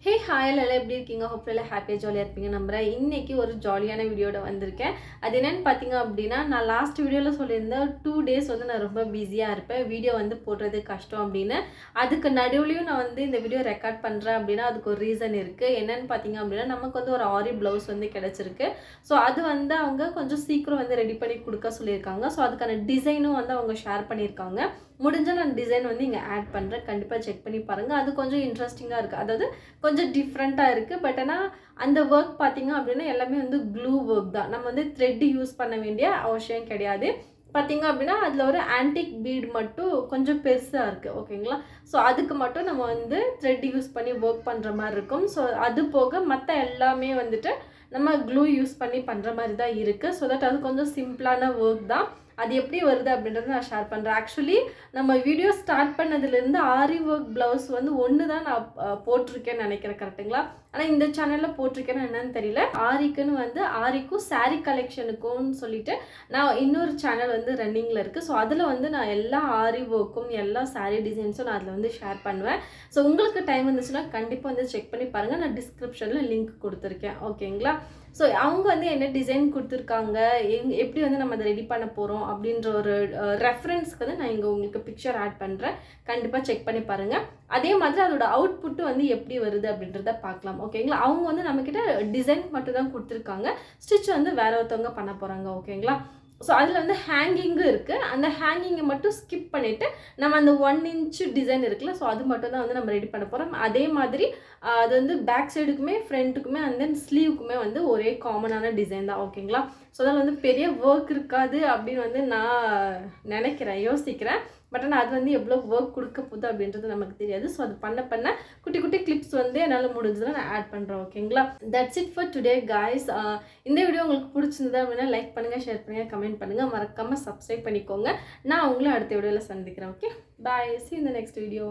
Hey hi எல்லாம் எப்படி இருக்கீங்க? ஹோப்ஃபுல்லாக ஹாப்பியாக ஜாலியாக இருப்பீங்க நம்புகிறேன். இன்றைக்கி ஒரு ஜாலியான வீடியோட வந்திருக்கேன். அது என்னென்னு பார்த்தீங்க அப்படின்னா, நான் லாஸ்ட் வீடியோவில் சொல்லியிருந்தேன் 2 டேஸ் வந்து நான் ரொம்ப பிஸியாக இருப்பேன், வீடியோ வந்து போடுறது கஷ்டம் அப்படின்னு. அதுக்கு நடுவுலையும் நான் வந்து இந்த வீடியோ ரெக்கார்ட் பண்ணுறேன் அப்படின்னா அதுக்கு ஒரு ரீசன் இருக்குது. என்னென்னு பார்த்தீங்க அப்படின்னா, நமக்கு வந்து ஒரு ஆரி ப்ளவுஸ் வந்து கிடச்சிருக்கு. ஸோ அது வந்து அவங்க கொஞ்சம் சீக்கிரம் வந்து ரெடி பண்ணி கொடுக்க சொல்லியிருக்காங்க. ஸோ அதுக்கான டிசைனும் வந்து அவங்க ஷேர் பண்ணியிருக்காங்க. முடிஞ்சால் நான் டிசைன் வந்து இங்கே ஆட் பண்ணுறேன், கண்டிப்பாக செக் பண்ணி பாருங்கள். அது கொஞ்சம் இன்ட்ரெஸ்டிங்காக இருக்குது, அதாவது கொஞ்சம் டிஃப்ரெண்ட்டாக இருக்குது. பட் ஆனால் அந்த ஒர்க் பார்த்திங்க அப்படின்னா எல்லாமே வந்து க்ளூ ஒர்க் தான், நம்ம வந்து த்ரெட் யூஸ் பண்ண வேண்டிய அவசியம் கிடையாது. பார்த்திங்க அப்படின்னா அதில் ஒரு ஆன்டிக் பீட் மட்டும் கொஞ்சம் பெருசாக இருக்குது, ஓகேங்களா? ஸோ அதுக்கு மட்டும் நம்ம வந்து த்ரெட் யூஸ் பண்ணி ஒர்க் பண்ணுற மாதிரி இருக்கும். ஸோ அது போக மற்ற எல்லாமே வந்துட்டு நம்ம க்ளூ யூஸ் பண்ணி பண்ணுற மாதிரி தான் இருக்குது. ஸோ தட் அது கொஞ்சம் சிம்பிளான ஒர்க் தான். அது எப்படி வருது அப்படின்றத நான் ஷேர் பண்ணுறேன். ஆக்சுவலி நம்ம வீடியோ ஸ்டார்ட் பண்ணதுலேருந்து ஆரி ஒர்க் ப்ளவுஸ் வந்து ஒன்று தான் நான் போட்டிருக்கேன்னு நினைக்கிறேன், கரெக்டுங்களா? ஆனால் இந்த சேனலில் போட்டிருக்கேன்னு என்னன்னு தெரியல. ஆரிக்குன்னு வந்து ஆரிக்கும் சாரீ கலெக்ஷனுக்கும்னு சொல்லிட்டு நான் இன்னொரு சேனல் வந்து ரன்னிங்கில் இருக்குது. ஸோ அதில் வந்து நான் எல்லா ஆரி ஒர்க்கும் எல்லா சாரீ டிசைன்ஸும் நான் அதில் வந்து ஷேர் பண்ணுவேன். ஸோ உங்களுக்கு டைம் இருந்துச்சுன்னா கண்டிப்பாக வந்து செக் பண்ணி பாருங்கள். நான் டிஸ்கிரிப்ஷனில் லிங்க் கொடுத்துருக்கேன், ஓகேங்களா? ஸோ அவங்க வந்து என்ன டிசைன் கொடுத்துருக்காங்க, எப்படி வந்து நம்ம அதை ரெடி பண்ண போகிறோம் அப்படின்ற ஒரு ரெஃபரன்ஸ்க்கு வந்து நான் இங்கே உங்களுக்கு பிக்சர் ஆட் பண்ணுறேன், கண்டிப்பாக செக் பண்ணி பாருங்கள். அதே மாதிரி அதோட அவுட்புட்டு வந்து எப்படி வருது அப்படின்றத பார்க்கலாம், ஓகேங்களா? அவங்க வந்து நம்மக்கிட்ட டிசைன் மட்டும் தான் கொடுத்துருக்காங்க, ஸ்டிச் வந்து வேற ஒருத்தவங்க பண்ண போகிறாங்க, ஓகேங்களா? ஸோ அதில் வந்து ஹேங்கிங்கும் இருக்குது. அந்த ஹேங்கிங்கை மட்டும் ஸ்கிப் பண்ணிவிட்டு நம்ம அந்த 1 இன்ச் டிசைன் இருக்குல்ல, ஸோ அது மட்டும் தான் வந்து நம்ம ரெடி பண்ண போகிறோம். அதே மாதிரி அது வந்து பேக் சைடுக்குமே ஃப்ரண்ட்டுக்குமே அண்ட் தென் ஸ்லீவுக்குமே வந்து ஒரே காமனான டிசைன் தான், ஓகேங்களா? ஸோ அதில் வந்து பெரிய ஒர்க் இருக்காது அப்படின்னு வந்து நான் நினைக்கிறேன், யோசிக்கிறேன். பட் ஆனால் அது வந்து எவ்வளோ ஒர்க் கொடுக்க போகுது அப்படின்றது நமக்கு தெரியாது. ஸோ அது பண்ண குட்டி குட்டி கிளிப்ஸ் வந்து என்னால் முடிஞ்சதை நான் ஆட் பண்ணுறேன், ஓகேங்களா? That's it for today guys. இந்த வீடியோ உங்களுக்கு பிடிச்சிருந்தா அப்படின்னா லைக் பண்ணுங்கள், ஷேர் பண்ணுங்கள், கமெண்ட் பண்ணுங்கள், மறக்காமல் சப்ஸ்கிரைப் பண்ணிக்கோங்க. நான் உங்களை அடுத்த வீடியோவில் சந்திக்கிறேன். Okay, bye, see you in the next video.